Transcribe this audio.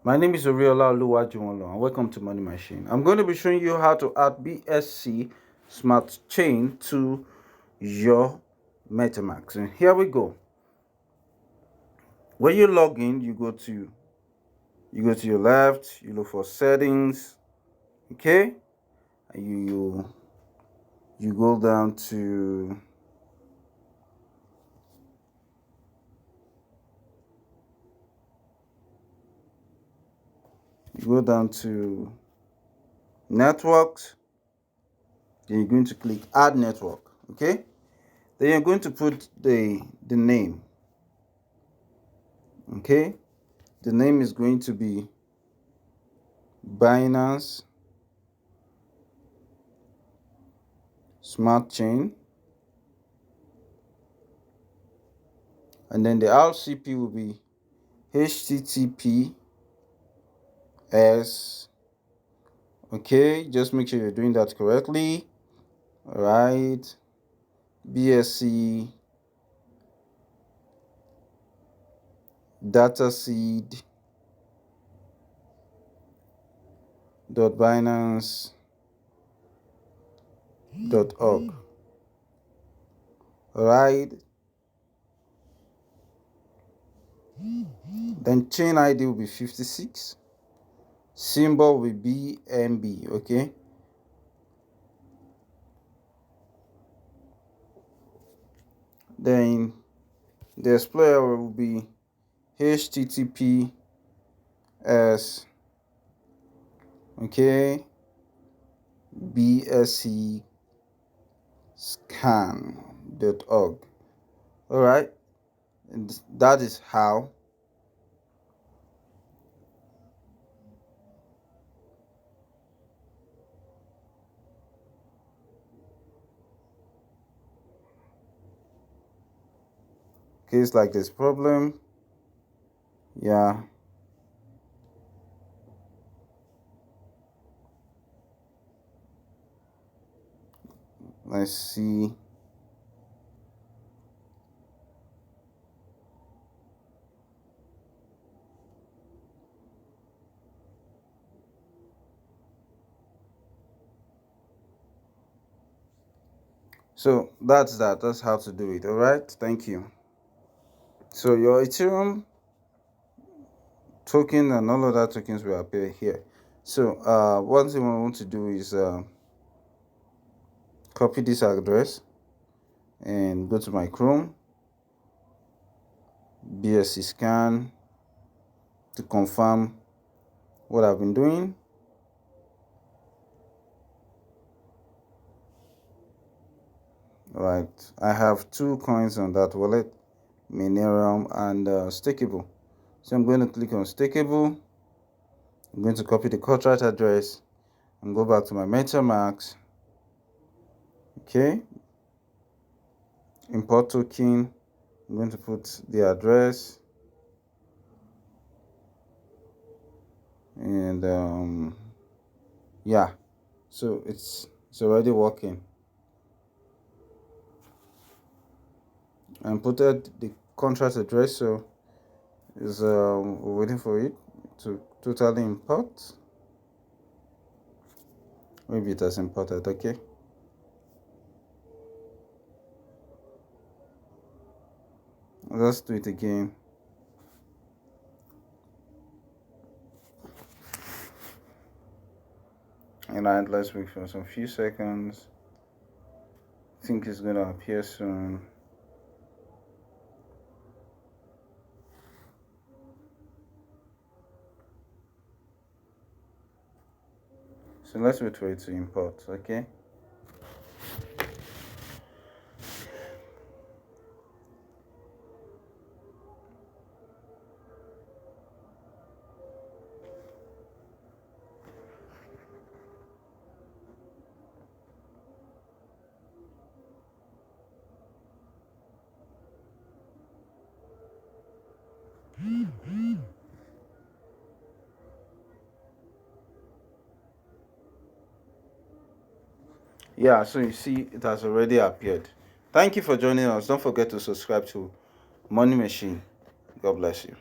My name is Oriola Oluwajuwonlo and welcome to Money Machine. I'm going to be showing you how to add BSC Smart Chain to your metamask. And here we go. When you log in, you go to your left, you look for settings, okay? And you go down to networks. Then you're going to click add network, okay? Then you're going to put the name, okay? The name is going to be Binance Smart Chain, and then the RCP will be HTTPS. Okay, just make sure you're doing that correctly. All right, BSC dataseed .binance.org. All right, then chain ID will be 56, symbol will be BNB. Okay, then the explorer will be HTTPS, okay, BSC scan.org. All right, and that is how case like this problem. Yeah, let's see. So that's how to do it. All right, thank you. So your Ethereum token and all other tokens will appear here. So one thing I want to do is copy this address and go to my Chrome, BSC scan, to confirm what I've been doing. All right, I have 2 coins on that wallet, Minerum and Stakeable. So I'm going to click on Stakeable. I'm going to copy the contract address and go back to my metamask. Okay, import token. I'm going to put the address, and yeah, so it's already working. And put the contract address, so is waiting for it to totally import. Maybe it has imported. Okay, let's do it again. And let's wait for some few seconds. I think it's gonna appear soon. So let's wait for it to import. Okay, yeah, so you see it has already appeared. Thank you for joining us. Don't forget to subscribe to Money Machine. God bless you.